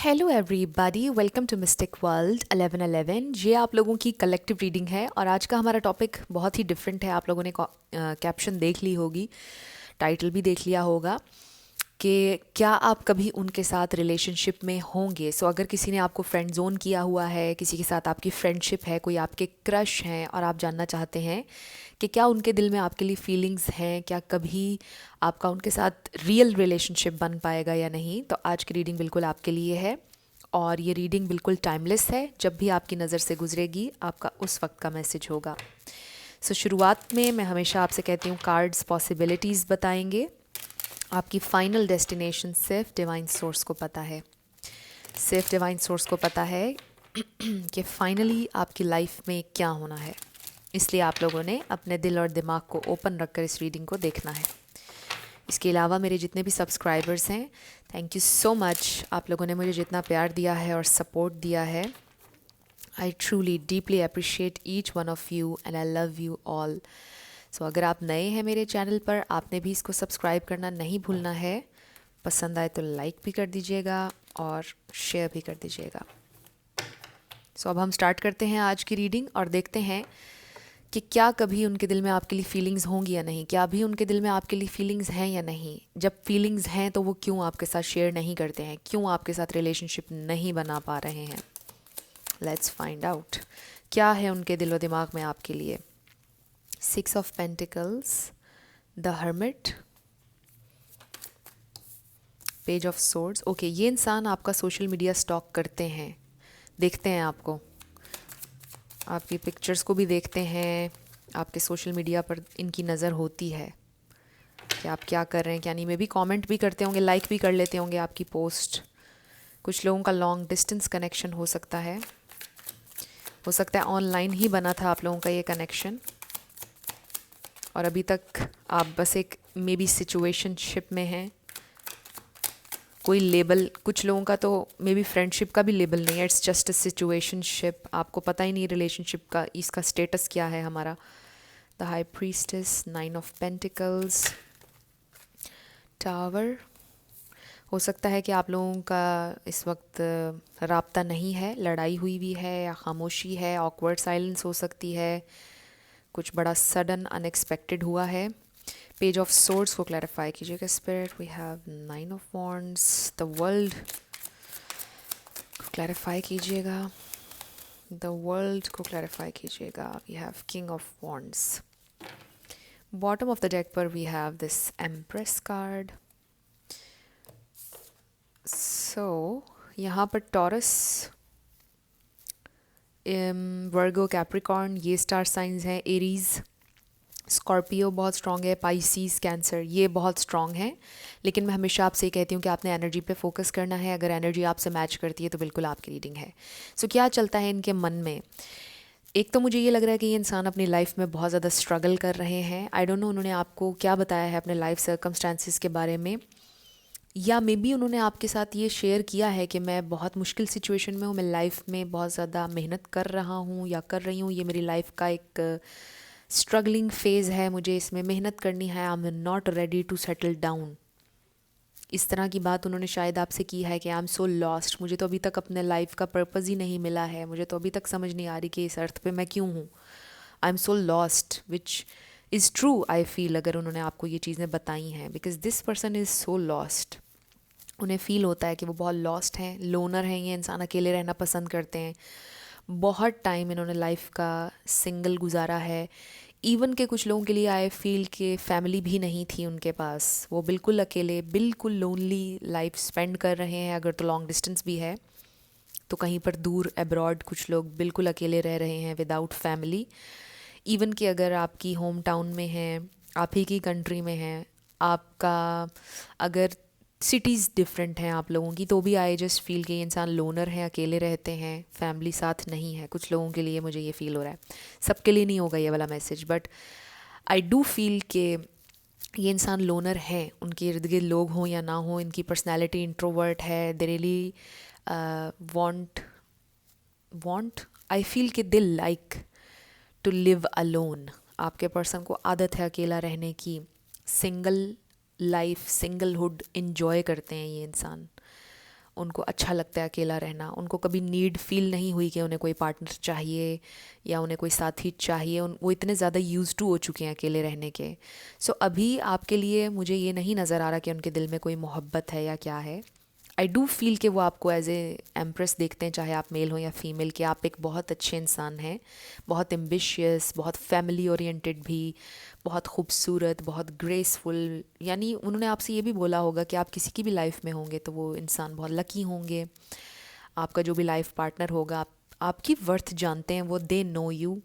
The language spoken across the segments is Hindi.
Hello everybody, welcome to mystic world 1111। ये आप लोगों की कलेक्टिव रीडिंग है और आज का हमारा टॉपिक बहुत ही डिफरेंट है। आप लोगों ने कैप्शन देख ली होगी, टाइटल भी देख लिया होगा कि क्या आप कभी उनके साथ रिलेशनशिप में होंगे। अगर किसी ने आपको फ्रेंड जोन किया हुआ है, किसी के साथ आपकी फ्रेंडशिप है, कोई आपके क्रश हैं और आप जानना चाहते हैं कि क्या उनके दिल में आपके लिए फीलिंग्स हैं, क्या कभी आपका उनके साथ रियल रिलेशनशिप बन पाएगा या नहीं, तो आज की रीडिंग बिल्कुल आपके लिए है। और ये रीडिंग बिल्कुल टाइमलेस है, जब भी आपकी नज़र से गुजरेगी आपका उस वक्त का मैसेज होगा। शुरुआत में मैं हमेशा आपसे कहती हूँ कार्ड्स पॉसिबिलिटीज़ बताएंगे। आपकी फाइनल डेस्टिनेशन सिर्फ डिवाइन सोर्स को पता है। सिर्फ डिवाइन सोर्स को पता है कि फाइनली आपकी लाइफ में क्या होना है। इसलिए आप लोगों ने अपने दिल और दिमाग को ओपन रखकर इस रीडिंग को देखना है। इसके अलावा मेरे जितने भी सब्सक्राइबर्स हैं, थैंक यू सो मच। आप लोगों ने मुझे जितना प्यार दिया है और सपोर्ट दिया है, I truly deeply appreciate each one of you and I love you all. अगर आप नए हैं मेरे चैनल पर, आपने भी इसको सब्सक्राइब करना नहीं भूलना है। पसंद आए तो लाइक भी कर दीजिएगा और शेयर भी कर दीजिएगा। अब हम स्टार्ट करते हैं आज की रीडिंग और देखते हैं कि क्या कभी उनके दिल में आपके लिए फीलिंग्स होंगी या नहीं। क्या अभी उनके दिल में आपके लिए फीलिंग्स हैं या नहीं। जब फीलिंग्स हैं तो वो क्यों आपके साथ शेयर नहीं करते हैं, क्यों आपके साथ रिलेशनशिप नहीं बना पा रहे हैं। लेट्स फाइंड आउट क्या है उनके दिलो दिमाग में आपके लिए। 6 of pentacles, the hermit, page of swords. Okay, ये इंसान आपका सोशल मीडिया स्टॉक करते हैं, देखते हैं आपको, आपकी पिक्चर्स को भी देखते हैं, आपके सोशल मीडिया पर इनकी नज़र होती है कि आप क्या कर रहे हैं क्या नहीं। मे भी कमेंट भी करते होंगे, लाइक भी कर लेते होंगे आपकी पोस्ट। कुछ लोगों का लॉन्ग डिस्टेंस कनेक्शन हो सकता है, हो सकता है ऑनलाइन ही बना था आप लोगों का ये कनेक्शन और अभी तक आप बस एक मे बी सिचुएशनशिप में हैं। कोई लेबल, कुछ लोगों का तो मे बी फ्रेंडशिप का भी लेबल नहीं है, इट्स जस्ट अ सिचुएशनशिप। आपको पता ही नहीं रिलेशनशिप का इसका स्टेटस क्या है हमारा। The high priestess, 9 of pentacles, tower. हो सकता है कि आप लोगों का इस वक्त राब्ता नहीं है, लड़ाई हुई भी है या खामोशी है, ऑकवर्ड साइलेंस हो सकती है, कुछ बड़ा सडन अनएक्सपेक्टेड हुआ है। पेज ऑफ सोर्ड्स को क्लैरिफाई कीजिएगा spirit. We have 9 of wands, the world को क्लैरिफाई कीजिएगा, द वर्ल्ड को क्लैरिफाई कीजिएगा। We have king of wands. Bottom of the deck पर we have this empress card. यहाँ पर टॉरस, वर्गो, कैप्रिकॉर्न ये स्टार साइंस हैं। एरीज, स्कॉर्पियो बहुत स्ट्रॉन्ग है, पाइसीज, कैंसर ये बहुत स्ट्रॉन्ग है। लेकिन मैं हमेशा आपसे ये कहती हूँ कि आपने एनर्जी पे फोकस करना है। अगर एनर्जी आपसे मैच करती है तो बिल्कुल आपकी रीडिंग है। क्या चलता है इनके मन में। एक तो मुझे ये लग रहा है कि ये इंसान अपनी लाइफ में बहुत ज़्यादा स्ट्रगल कर रहे हैं। आई डोंट नो उन्होंने आपको क्या बताया है अपने लाइफ सर्कमस्टांसिस के बारे में, या मे बी उन्होंने आपके साथ ये शेयर किया है कि मैं बहुत मुश्किल सिचुएशन में हूँ, मैं लाइफ में बहुत ज़्यादा मेहनत कर रहा हूँ या कर रही हूँ, ये मेरी लाइफ का एक स्ट्रगलिंग फेज़ है, मुझे इसमें मेहनत करनी है, I am not ready to settle down. इस तरह की बात उन्होंने शायद आपसे की है कि आई एम सो लॉस्ट, मुझे तो अभी तक अपने लाइफ का पर्पज़ ही नहीं मिला है, मुझे तो अभी तक समझ नहीं आ रही कि इस अर्थ पे मैं क्यों हूँ। I am so lost, which is true I feel, अगर उन्होंने आपको ये चीज़ें बताई हैं, because this person is so lost. उन्हें फ़ील होता है कि वो बहुत लॉस्ट हैं, लोनर हैं, ये इंसान अकेले रहना पसंद करते हैं। बहुत टाइम इन्होंने लाइफ का सिंगल गुजारा है। इवन के कुछ लोगों के लिए आई फील कि फैमिली भी नहीं थी उनके पास, वो बिल्कुल अकेले, बिल्कुल लोनली लाइफ स्पेंड कर रहे हैं। अगर तो लॉन्ग डिस्टेंस भी है तो कहीं पर दूर अब्रॉड कुछ लोग बिल्कुल अकेले रह रहे हैं विदाउट फैमिली। इवन कि अगर आपकी होम टाउन में है, आप ही की कंट्री में है, आपका अगर सिटीज़ डिफरेंट हैं आप लोगों की, तो भी आई जस्ट फील कि ये इंसान लोनर हैं, अकेले रहते हैं, फैमिली साथ नहीं है। कुछ लोगों के लिए मुझे ये फ़ील हो रहा है, सबके लिए नहीं होगा ये वाला message, but I do feel कि ये इंसान लोनर हैं। उनके इर्द गिर्द लोग हों या ना हों, इनकी पर्सनैलिटी इंट्रोवर्ट है। They really want I feel कि they like to live alone. आपके पर्सन को आदत है अकेला रहने की, सिंगल लाइफ, सिंगलहुड इन्जॉय करते हैं ये इंसान। उनको अच्छा लगता है अकेला रहना, उनको कभी नीड फील नहीं हुई कि उन्हें कोई पार्टनर चाहिए या उन्हें कोई साथी चाहिए। वो इतने ज़्यादा यूज़ टू हो चुके हैं अकेले रहने के। सो अभी आपके लिए मुझे ये नहीं नज़र आ रहा कि उनके दिल में कोई मोहब्बत है या क्या है। आई डू फील कि वो आपको एज ए एम्प्रेस देखते हैं, चाहे आप मेल हो या फीमेल, कि आप एक बहुत अच्छे इंसान हैं, बहुत एम्बिशियस, बहुत फैमिली ओरिएंटेड भी, बहुत खूबसूरत, बहुत ग्रेसफुल। यानी उन्होंने आपसे ये भी बोला होगा कि आप किसी की भी लाइफ में होंगे तो वो इंसान बहुत लकी होंगे। आपका जो भी लाइफ पार्टनर होगा, आपकी वर्थ जानते हैं वो, दे नो यू।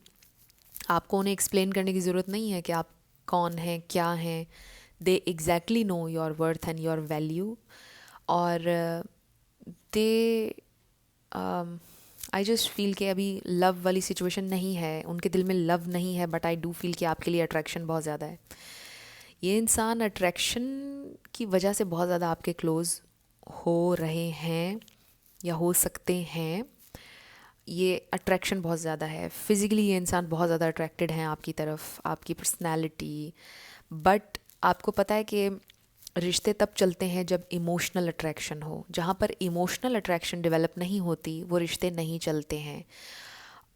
आपको उन्हें एक्सप्लेन करने की ज़रूरत नहीं है कि आप कौन हैं, क्या हैं। दे exactly know your worth and your value. और दे आई जस्ट फील कि अभी लव वाली सिचुएशन नहीं है, उनके दिल में लव नहीं है, बट आई डू फील कि आपके लिए अट्रैक्शन बहुत ज़्यादा है। ये इंसान अट्रैक्शन की वजह से बहुत ज़्यादा आपके क्लोज़ हो रहे हैं या हो सकते हैं। ये अट्रैक्शन बहुत ज़्यादा है, फिज़िकली ये इंसान बहुत ज़्यादा अट्रैक्टेड हैं आपकी तरफ, आपकी पर्सनैलिटी। बट आपको पता है कि रिश्ते तब चलते हैं जब इमोशनल अट्रैक्शन हो। जहाँ पर इमोशनल अट्रैक्शन डेवलप नहीं होती वो रिश्ते नहीं चलते हैं।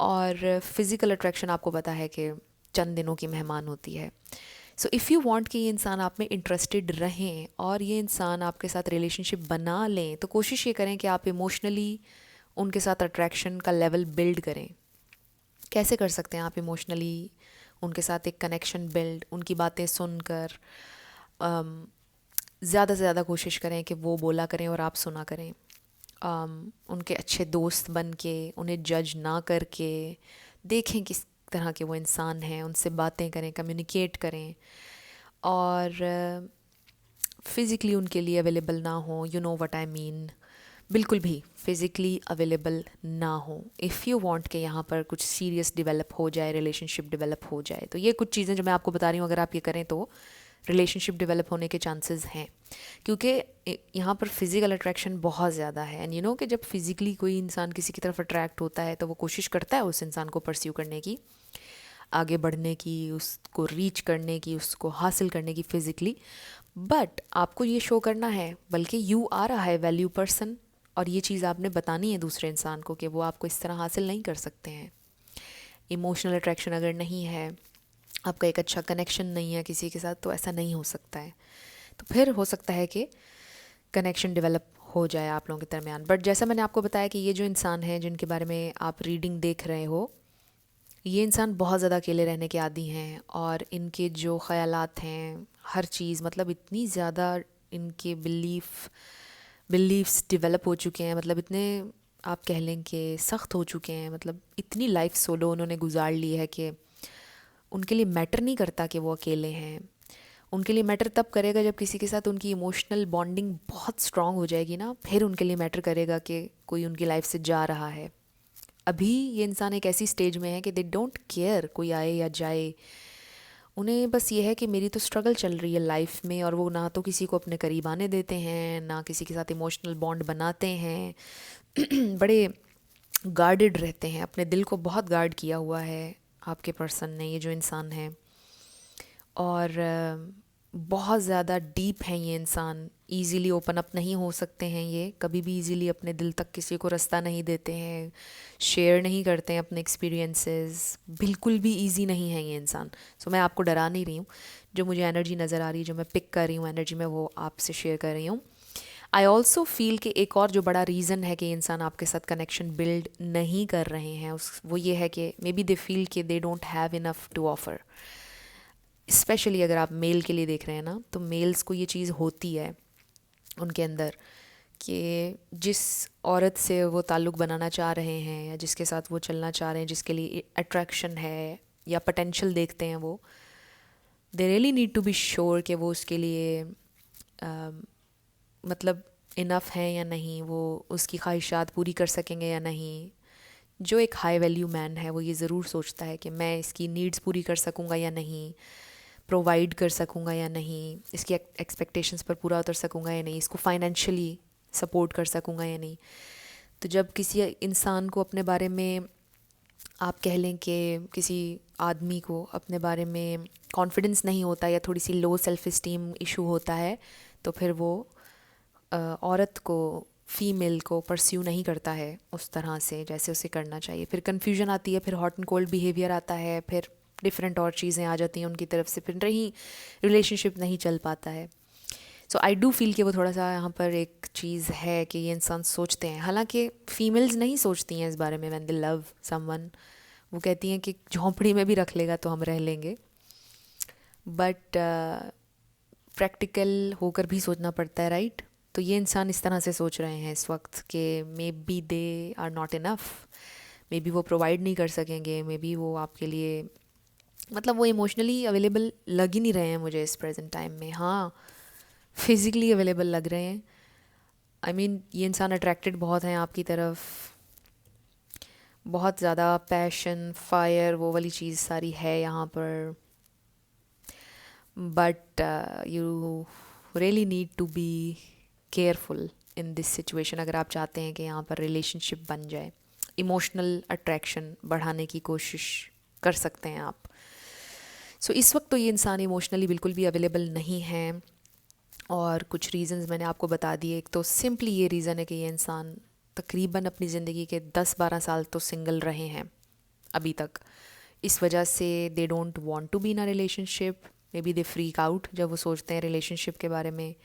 और फिज़िकल अट्रैक्शन आपको पता है कि चंद दिनों की मेहमान होती है। सो इफ़ यू वांट कि ये इंसान आप में इंटरेस्टेड रहें और ये इंसान आपके साथ रिलेशनशिप बना लें, तो कोशिश ये करें कि आप इमोशनली उनके साथ अट्रैक्शन का लेवल बिल्ड करें। कैसे कर सकते हैं आप इमोशनली उनके साथ एक कनेक्शन बिल्ड? उनकी बातें सुनकर ज़्यादा से ज़्यादा कोशिश करें कि वो बोला करें और आप सुना करें। उनके अच्छे दोस्त बन के, उन्हें जज ना करके, देखें किस तरह के वो इंसान हैं, उनसे बातें करें, कम्युनिकेट करें। और फिज़िकली उनके लिए अवेलेबल ना हो, you know what I mean, बिल्कुल भी फिज़िकली अवेलेबल ना हो। इफ़ यू वांट के यहाँ पर कुछ सीरियस डेवलप हो जाए, रिलेशनशिप डेवलप हो जाए, तो ये कुछ चीज़ें जो मैं आपको बता रही हूँ, अगर आप ये करें तो रिलेशनशिप डेवलप होने के चांसेस हैं। क्योंकि यहाँ पर फिज़िकल अट्रैक्शन बहुत ज़्यादा है। एंड यू नो कि जब फिज़िकली कोई इंसान किसी की तरफ अट्रैक्ट होता है तो वो कोशिश करता है उस इंसान को परस्यू करने की, आगे बढ़ने की, उसको रीच करने की, उसको हासिल करने की फिज़िकली। बट आपको ये शो करना है, बल्कि you are a high value person, और ये चीज़ आपने बतानी है दूसरे इंसान को कि वो आपको इस तरह हासिल नहीं कर सकते हैं। इमोशनल अट्रैक्शन अगर नहीं है, आपका एक अच्छा कनेक्शन नहीं है किसी के साथ, तो ऐसा नहीं हो सकता है। तो फिर हो सकता है कि कनेक्शन डेवलप हो जाए आप लोगों के दरमियान। बट जैसा मैंने आपको बताया कि ये जो इंसान है जिनके बारे में आप रीडिंग देख रहे हो, ये इंसान बहुत ज़्यादा अकेले रहने के आदी हैं, और इनके जो ख़यालात हैं, हर चीज़, मतलब इतनी ज़्यादा इनके बिलीफ्स डेवलप हो चुके हैं, मतलब इतने आप कह लें कि सख्त हो चुके हैं, मतलब इतनी लाइफ सोलो उन्होंने गुजार ली है कि उनके लिए मैटर नहीं करता कि वो अकेले हैं। उनके लिए मैटर तब करेगा जब किसी के साथ उनकी इमोशनल बॉन्डिंग बहुत स्ट्रांग हो जाएगी ना, फिर उनके लिए मैटर करेगा कि कोई उनकी लाइफ से जा रहा है। अभी ये इंसान एक ऐसी स्टेज में है कि दे डोंट केयर कोई आए या जाए। उन्हें बस ये है कि मेरी तो स्ट्रगल चल रही है लाइफ में, और वो ना तो किसी को अपने करीब आने देते हैं, ना किसी के साथ इमोशनल बॉन्ड बनाते हैं। बड़े गार्डेड रहते हैं, अपने दिल को बहुत गार्ड किया हुआ है आपके पर्सन ने, ये जो इंसान है। और बहुत ज़्यादा डीप हैं ये इंसान, इजीली ओपन अप नहीं हो सकते हैं ये, कभी भी इजीली अपने दिल तक किसी को रास्ता नहीं देते हैं, शेयर नहीं करते हैं अपने एक्सपीरियंसेस, बिल्कुल भी इजी नहीं है ये इंसान। सो मैं आपको डरा नहीं रही हूँ, जो मुझे एनर्जी नज़र आ रही है, जो मैं पिक कर रही हूँ एनर्जी में, वो आपसे शेयर कर रही हूँ। आई ऑल्सो फील कि एक और जो बड़ा रीज़न है कि ये इंसान आपके साथ कनेक्शन बिल्ड नहीं कर रहे हैं, वो ये है कि मे बी दे फील कि they don't have enough to offer. Specially अगर आप मेल के लिए देख रहे हैं ना, तो मेल्स को ये चीज़ होती है उनके अंदर कि जिस औरत से वो ताल्लुक़ बनाना चाह रहे हैं या जिसके साथ वो चलना चाह रहे हैं, जिसके लिए अट्रैक्शन है या पोटेंशियल देखते हैं, वो they really need to be sure कि वो उसके लिए मतलब इनफ है या नहीं, वो उसकी ख्वाहिशात पूरी कर सकेंगे या नहीं। जो एक हाई वैल्यू मैन है वो ये ज़रूर सोचता है कि मैं इसकी नीड्स पूरी कर सकूँगा या नहीं, प्रोवाइड कर सकूँगा या नहीं, इसकी एक्सपेक्टेशंस पर पूरा उतर सकूँगा या नहीं, इसको फाइनेंशियली सपोर्ट कर सकूँगा या नहीं। तो जब किसी इंसान को अपने बारे में, आप कह लें कि किसी आदमी को अपने बारे में कॉन्फिडेंस नहीं होता या थोड़ी सी लो सेल्फ इस्टीम इशू होता है, तो फिर वो औरत को फीमेल को परस्यू नहीं करता है उस तरह से जैसे उसे करना चाहिए। फिर कन्फ्यूजन आती है, फिर हॉट एंड कोल्ड बिहेवियर आता है, फिर डिफरेंट और चीज़ें आ जाती हैं उनकी तरफ से, फिर नहीं रिलेशनशिप नहीं चल पाता है। सो आई डू फील कि वो थोड़ा सा यहाँ पर एक चीज़ है कि ये इंसान सोचते हैं, हालांकि फीमेल्स नहीं सोचती हैं इस बारे में। व्हेन दे लव समवन, वो कहती हैं कि झोंपड़ी में भी रख लेगा तो हम रह लेंगे, बट प्रैक्टिकल होकर भी सोचना पड़ता है, राइट? तो ये इंसान इस तरह से सोच रहे हैं इस वक्त कि maybe they are not enough, maybe वो प्रोवाइड नहीं कर सकेंगे, मे बी वो आपके लिए मतलब वो इमोशनली अवेलेबल लग ही नहीं रहे हैं मुझे इस प्रेजेंट टाइम में। हाँ, फिज़िकली अवेलेबल लग रहे हैं। आई मीन ये इंसान अट्रैक्टेड बहुत हैं आपकी तरफ, बहुत ज़्यादा पैशन, फायर, वो वाली चीज़ सारी है यहाँ पर, but you really need to be careful in this situation अगर आप चाहते हैं कि यहाँ पर रिलेशनशिप बन जाए। इमोशनल अट्रैक्शन बढ़ाने की कोशिश कर सकते हैं आप। सो इस वक्त तो ये इंसान इमोशनली बिल्कुल भी अवेलेबल नहीं है, और कुछ रीज़न्स मैंने आपको बता दिए। एक तो सिंपली ये रीज़न है कि ये इंसान तकरीबन अपनी ज़िंदगी के 10-12 साल तो सिंगल रहे हैं अभी तक, इस वजह से they don't want to be in a relationship. Maybe they freak out जब वो सोचते हैं रिलेशनशिप के बारे में,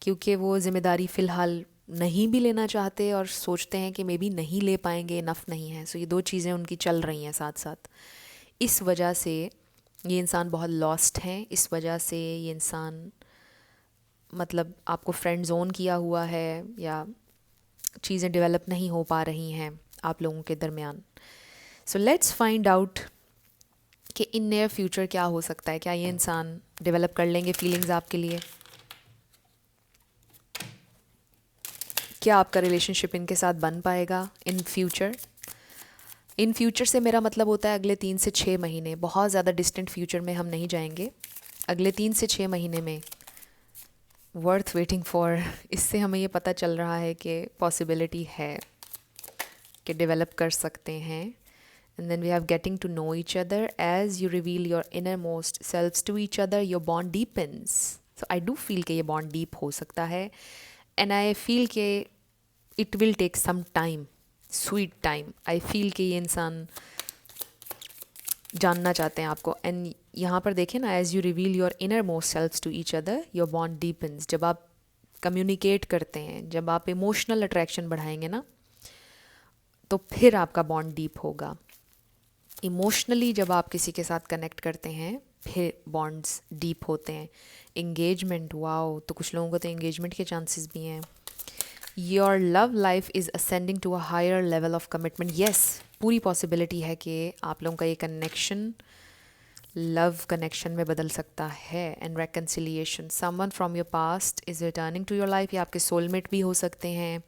क्योंकि वो ज़िम्मेदारी फ़िलहाल नहीं भी लेना चाहते और सोचते हैं कि मे बी नहीं ले पाएंगे, इनफ नहीं है। सो ये दो चीज़ें उनकी चल रही हैं साथ साथ। इस वजह से ये इंसान बहुत लॉस्ट हैं, इस वजह से ये इंसान मतलब आपको फ्रेंड जोन किया हुआ है, या चीज़ें डेवलप नहीं हो पा रही हैं आप लोगों के दरमियान। सो लेट्स फाइंड आउट कि इन नियर फ्यूचर क्या हो सकता है। क्या ये इंसान डेवलप कर लेंगे फीलिंग्स आपके लिए? क्या आपका रिलेशनशिप इनके साथ बन पाएगा इन फ्यूचर? इन फ्यूचर से मेरा मतलब होता है अगले 3 से 6 महीने, बहुत ज़्यादा डिस्टेंट फ्यूचर में हम नहीं जाएंगे। अगले 3 से 6 महीने में वर्थ वेटिंग फॉर, इससे हमें ये पता चल रहा है कि पॉसिबिलिटी है कि डेवलप कर सकते हैं। And then we have getting to know each other as you reveal your inner most selves to each other, your bond deepens. So I do feel कि ये बॉन्ड डीप हो सकता है, एंड आई फील कि it will take some time, sweet time. I feel कि ये इंसान जानना चाहते हैं आपको। एंड यहाँ पर देखें ना, as you reveal your inner most selves to each other, your bond deepens. जब आप कम्युनिकेट करते हैं, जब आप इमोशनल अट्रैक्शन बढ़ाएंगे ना, तो फिर आपका बॉन्ड डीप होगा। इमोशनली जब आप किसी के साथ कनेक्ट करते हैं, फिर बॉन्ड्स डीप होते हैं। एंगेजमेंट, वाओ, तो कुछ लोगों को तो एंगेजमेंट के चांसेस भी हैं। Your love life is ascending to a higher level of commitment. Yes, पूरी पॉसिबिलिटी है कि आप लोगों का ये कनेक्शन लव कनेक्शन में बदल सकता है। And reconciliation, someone from your past is returning to your life. ये आपके सोलमेट भी हो सकते हैं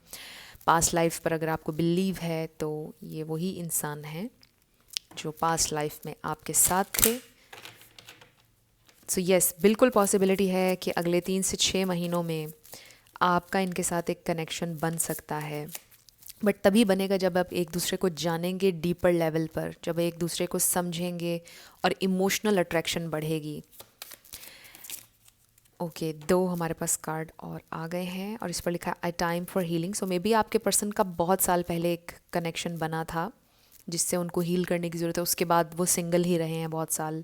पास्ट लाइफ पर, अगर आपको बिलीव है तो ये वही इंसान है जो पास्ट लाइफ में आपके साथ थे। सो येस, बिल्कुल पॉसिबिलिटी है कि अगले 3 से 6 महीनों में आपका इनके साथ एक कनेक्शन बन सकता है। बट तभी बनेगा जब आप एक दूसरे को जानेंगे डीपर लेवल पर, जब एक दूसरे को समझेंगे और इमोशनल अट्रैक्शन बढ़ेगी। ओके, 2 हमारे पास कार्ड और आ गए हैं, और इस पर लिखा है a time for healing. So maybe आपके पर्सन का बहुत साल पहले एक कनेक्शन बना था जिससे उनको हील करने की ज़रूरत है, उसके बाद वो सिंगल ही रहे हैं बहुत साल।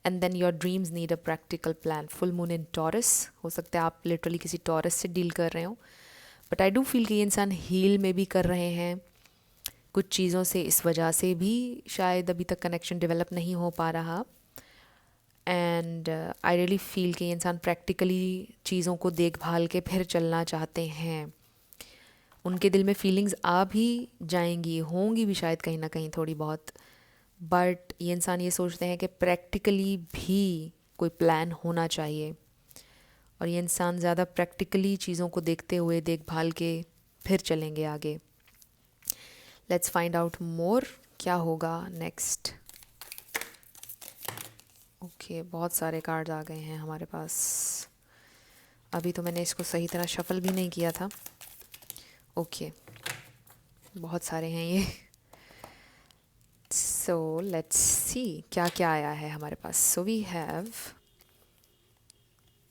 And then your dreams need a practical plan. Full moon in Taurus, हो सकता है आप लिटरली किसी टॉरस से डील कर रहे हो, बट आई डू फील कि ये इंसान हील में भी कर रहे हैं कुछ चीज़ों से, इस वजह से भी शायद अभी तक कनेक्शन डेवलप नहीं हो पा रहा। एंड आई रियली फील कि ये इंसान प्रैक्टिकली चीज़ों को देखभाल के फिर चलना चाहते हैं। उनके दिल में फीलिंग्स आ भी जाएंगी, होंगी भी शायद कहीं ना कहीं थोड़ी बहुत, बट ये इंसान ये सोचते हैं कि प्रैक्टिकली भी कोई प्लान होना चाहिए, और ये इंसान ज़्यादा प्रैक्टिकली चीज़ों को देखते हुए देखभाल के फिर चलेंगे आगे। लेट्स फाइंड आउट मोर, क्या होगा नेक्स्ट। ओके, बहुत सारे कार्ड्स आ गए हैं हमारे पास। अभी तो मैंने इसको सही तरह शफल भी नहीं किया था। ओके, बहुत सारे हैं ये। सो लेट्स सी क्या क्या आया है हमारे पास। सो वी हैव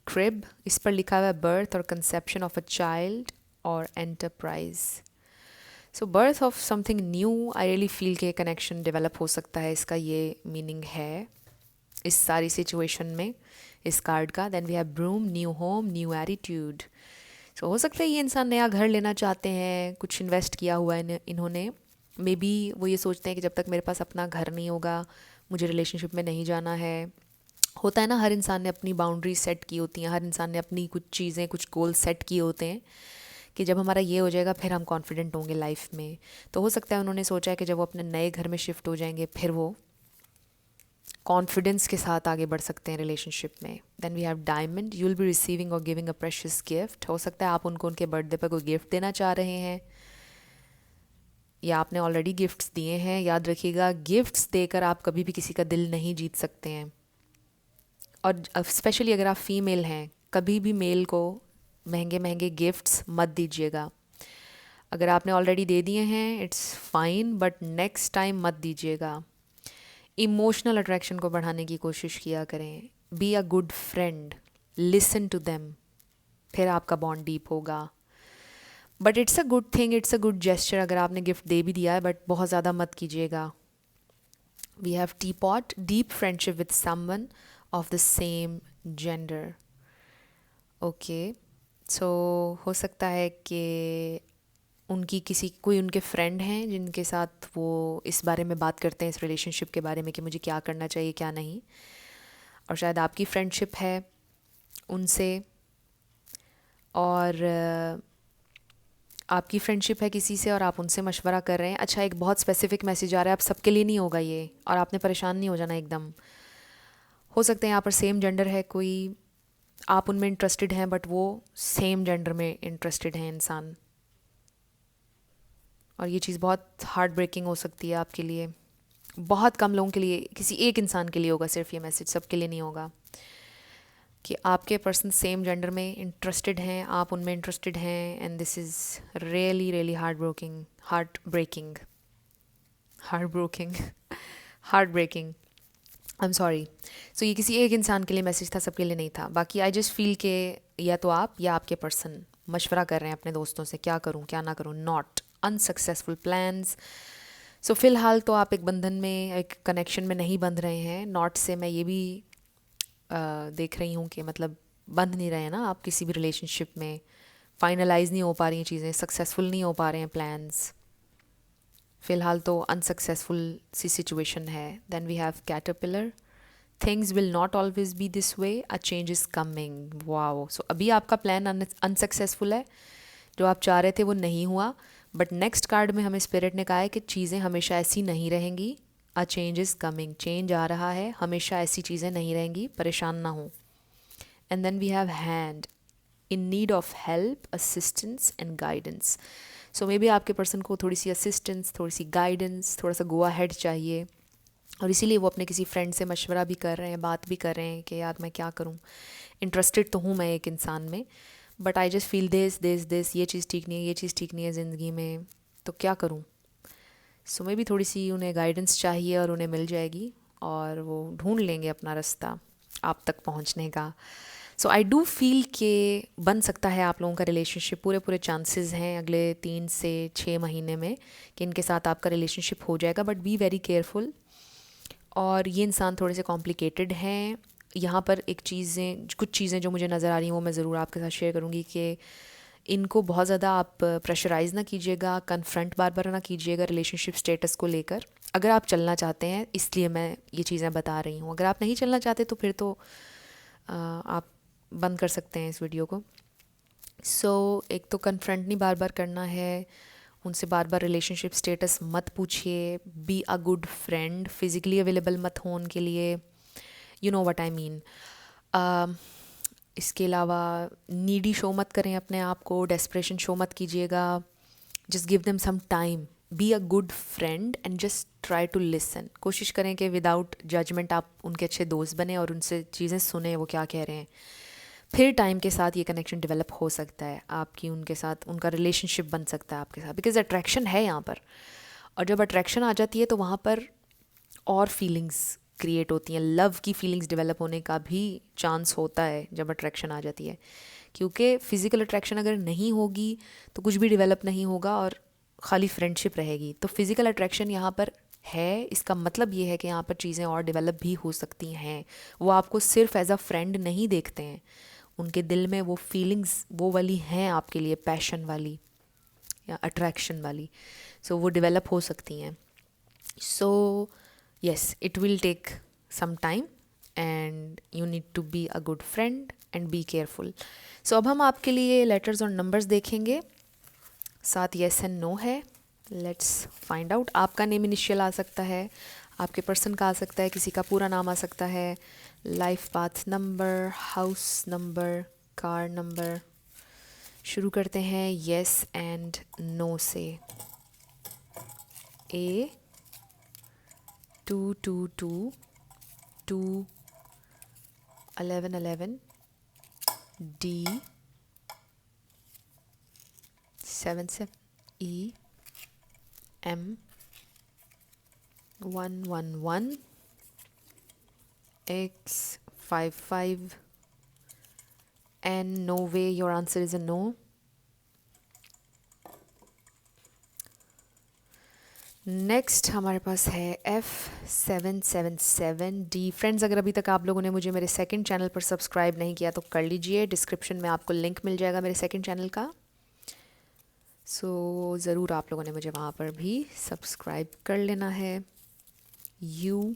क्रिब, इस पर लिखा हुआ है बर्थ और कंसेप्शन ऑफ अ चाइल्ड और enterprise. So birth of something new, I really feel के कनेक्शन डेवलप हो सकता है, इसका ये मीनिंग है इस सारी सिचुएशन में इस कार्ड का। Then we have broom, new home, new attitude. So हो सकता है ये इंसान नया घर लेना चाहते हैं, कुछ इन्वेस्ट किया हुआ है इन्होंने। मे बी वो ये सोचते हैं कि जब तक मेरे पास अपना घर नहीं होगा मुझे रिलेशनशिप में नहीं जाना है। होता है ना, हर इंसान ने अपनी बाउंड्री सेट की होती हैं, हर इंसान ने अपनी कुछ चीज़ें, कुछ गोल सेट किए होते हैं कि जब हमारा ये हो जाएगा फिर हम कॉन्फिडेंट होंगे लाइफ में। तो हो सकता है उन्होंने सोचा है कि जब वो अपने नए घर में शिफ्ट हो जाएंगे फिर वो कॉन्फिडेंस के साथ आगे बढ़ सकते हैं रिलेशनशिप में। Then we have diamond, you will be receiving और गिविंग अ प्रेशियस गिफ्ट। हो सकता है आप उनको उनके बर्थडे पर कोई गिफ्ट देना चाह रहे हैं या आपने ऑलरेडी गिफ्ट्स दिए हैं। याद रखिएगा, गिफ्ट्स देकर आप कभी भी किसी का दिल नहीं जीत सकते हैं। और स्पेशली अगर आप फीमेल हैं, कभी भी मेल को महंगे महंगे गिफ्ट्स मत दीजिएगा। अगर आपने ऑलरेडी दे दिए हैं it's fine, but next time मत दीजिएगा। इमोशनल अट्रैक्शन को बढ़ाने की कोशिश किया करें। Be a good friend, listen to them, फिर आपका बॉन्ड डीप होगा। But it's a good thing, it's a good gesture अगर आपने गिफ्ट दे भी दिया है, बट बहुत ज़्यादा मत कीजिएगा। We have tea pot, deep friendship with someone of the same gender. Okay, so हो सकता है कि उनकी कोई उनके फ्रेंड हैं जिनके साथ वो इस बारे में बात करते हैं, इस रिलेशनशिप के बारे में कि मुझे क्या करना चाहिए क्या नहीं। और शायद आपकी फ्रेंडशिप है उनसे, और आपकी फ्रेंडशिप है किसी से और आप उनसे मशवरा कर रहे हैं। अच्छा, एक बहुत स्पेसिफिक मैसेज आ रहा है, आप सबके लिए नहीं होगा ये, और आपने परेशान नहीं हो जाना एकदम। हो सकता है यहाँ पर सेम जेंडर है कोई, आप उनमें इंटरेस्टेड हैं बट वो सेम जेंडर में इंटरेस्टेड हैं इंसान, और ये चीज़ बहुत हार्ट ब्रेकिंग हो सकती है आपके लिए। बहुत कम लोगों के लिए, किसी एक इंसान के लिए होगा सिर्फ ये मैसेज, सबके लिए नहीं होगा। कि आपके पर्सन सेम जेंडर में इंटरेस्टेड हैं, आप उनमें इंटरेस्टेड हैं, and this is really really heart breaking, heart breaking, heart breaking. I am sorry. So ये किसी एक इंसान के लिए मैसेज था, सबके लिए नहीं था। बाकी आई जस्ट फील के या तो आप या आपके पर्सन मशवरा कर रहे हैं अपने दोस्तों से, क्या करूं क्या ना करूं, नॉट अनसक्सेसफुल प्लान्स। सो फिलहाल तो आप एक बंधन में, एक कनेक्शन में नहीं बंध रहे हैं। नॉट से मैं ये भी देख रही हूँ कि मतलब बंध नहीं रहे हैं ना आप किसी भी रिलेशनशिप में, फाइनलाइज नहीं हो पा रही हैं चीज़ें, सक्सेसफुल नहीं हो पा रहे हैं प्लान्स। फ़िलहाल तो अनसक्सेसफुल सी सिचुएशन है। Then we have caterpillar, things will not always be this way, a change is coming. Wow, so अभी आपका प्लान अनसक्सेसफुल है, जो आप चाह रहे थे वो नहीं हुआ, बट नेक्स्ट कार्ड में हमें स्पिरिट ने कहा है कि चीज़ें हमेशा ऐसी नहीं रहेंगी। A change is coming, change आ रहा है, हमेशा ऐसी चीज़ें नहीं रहेंगी, परेशान ना हो। And then we have hand, in need of help, assistance and guidance. So maybe आपके पर्सन को थोड़ी सी असिस्टेंस, थोड़ी सी गाइडेंस, थोड़ा सा गो अहेड चाहिए, और इसीलिए वो अपने किसी फ्रेंड से मशवरा भी कर रहे हैं, बात भी कर रहे हैं कि यार मैं क्या करूँ, इंटरेस्टेड तो हूँ मैं एक इंसान में, but I just feel this, ये चीज़ ठीक नहीं है, ये चीज़ ठीक नहीं है ज़िंदगी में, तो क्या करूँ। सो मे बी थोड़ी सी उन्हें गाइडेंस चाहिए, और उन्हें मिल जाएगी, और वो ढूंढ लेंगे अपना रास्ता आप तक पहुँचने का। सो आई डू फील कि बन सकता है आप लोगों का रिलेशनशिप, पूरे चांसेस हैं अगले 3 से 6 महीने में कि इनके साथ आपका रिलेशनशिप हो जाएगा, बट बी वेरी केयरफुल। और ये इंसान थोड़े से कॉम्प्लिकेटेड हैं। यहाँ पर कुछ चीज़ें जो मुझे नज़र आ रही हैं वो मैं ज़रूर आपके साथ शेयर करूँगी कि इनको बहुत ज़्यादा आप प्रेशराइज़ ना कीजिएगा, कन्फ्रंट बार बार ना कीजिएगा रिलेशनशिप स्टेटस को लेकर। अगर आप चलना चाहते हैं, इसलिए मैं ये चीज़ें बता रही हूँ। अगर आप नहीं चलना चाहते तो फिर तो आप बंद कर सकते हैं इस वीडियो को। सो एक तो कन्फ्रंट नहीं बार बार करना है, उनसे बार बार रिलेशनशिप स्टेटस मत पूछिए। B a good friend, physically available मत हो उनके लिए, you know what I mean. इसके अलावा नीडी शो मत करें अपने आप को, डेस्परेशन शो मत कीजिएगा। Just give them some time, be a good friend and just try to listen. कोशिश करें कि विदाउट जजमेंट आप उनके अच्छे दोस्त बने और उनसे चीज़ें सुने वो क्या कह रहे हैं। फिर टाइम के साथ ये कनेक्शन डेवलप हो सकता है, आपकी उनके साथ, उनका रिलेशनशिप बन सकता है आपके साथ, बिकॉज अट्रैक्शन है यहाँ पर। और जब अट्रैक्शन आ जाती है तो वहाँ पर और फीलिंग्स क्रिएट होती हैं, लव की फीलिंग्स डेवलप होने का भी चांस होता है जब अट्रैक्शन आ जाती है, क्योंकि फ़िज़िकल अट्रैक्शन अगर नहीं होगी तो कुछ भी डेवलप नहीं होगा और ख़ाली फ्रेंडशिप रहेगी। तो फ़िज़िकल अट्रैक्शन यहाँ पर है, इसका मतलब ये है कि यहाँ पर चीज़ें और डेवलप भी हो सकती हैं। वो आपको सिर्फ एज अ फ्रेंड नहीं देखते हैं, उनके दिल में वो फीलिंग्स वो वाली हैं आपके लिए, पैशन वाली या अट्रैक्शन वाली, सो वो डेवलप हो सकती हैं। सो yes, it will take some time and you need to be a good friend and be careful. So अब हम आपके लिए लेटर्स और नंबर्स देखेंगे, साथ येस एंड नो है। Let's find out. आपका नेम इनिशियल आ सकता है, आपके पर्सन का आ सकता है, किसी का पूरा नाम आ सकता है, life path number, house number, car number. शुरू करते हैं येस एंड नो से। ए 222 2 11 11, D 7 7, E M 1 1 1, X 5 5, N no way, your answer is a no. Next हमारे पास है F777D। फ्रेंड्स, अगर अभी तक आप लोगों ने मुझे मेरे सेकंड चैनल पर सब्सक्राइब नहीं किया तो कर लीजिए, डिस्क्रिप्शन में आपको लिंक मिल जाएगा मेरे सेकंड चैनल का। सो ज़रूर आप लोगों ने मुझे वहाँ पर भी सब्सक्राइब कर लेना है। UYHGD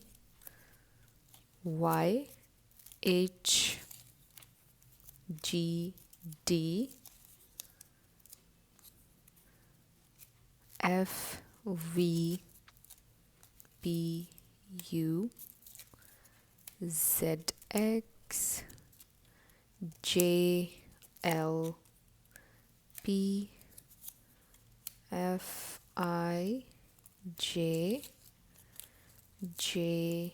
FVPU ZX JLP FIJ JE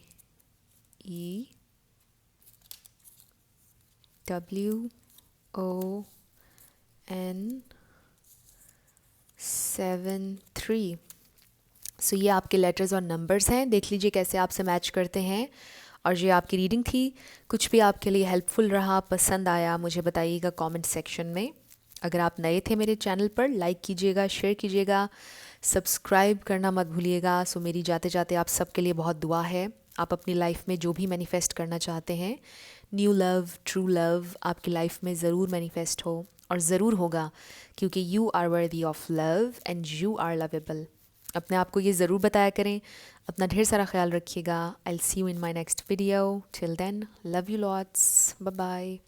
WON73। सो ये आपके लेटर्स और नंबर्स हैं, देख लीजिए कैसे आपसे मैच करते हैं। और ये आपकी रीडिंग थी, कुछ भी आपके लिए हेल्पफुल रहा, पसंद आया, मुझे बताइएगा कमेंट सेक्शन में। अगर आप नए थे मेरे चैनल पर, लाइक कीजिएगा, शेयर कीजिएगा, सब्सक्राइब करना मत भूलिएगा। सो मेरी जाते जाते आप सबके लिए बहुत दुआ है। आप अपनी लाइफ में जो भी मैनिफेस्ट करना चाहते हैं, न्यू लव, ट्रू लव आपकी लाइफ में ज़रूर मैनिफेस्ट हो, और ज़रूर होगा, क्योंकि you are worthy of love and you are lovable. अपने आप को ये ज़रूर बताया करें। अपना ढेर सारा ख्याल रखिएगा। I will see you in my next video. Till then, love you lots, bye bye.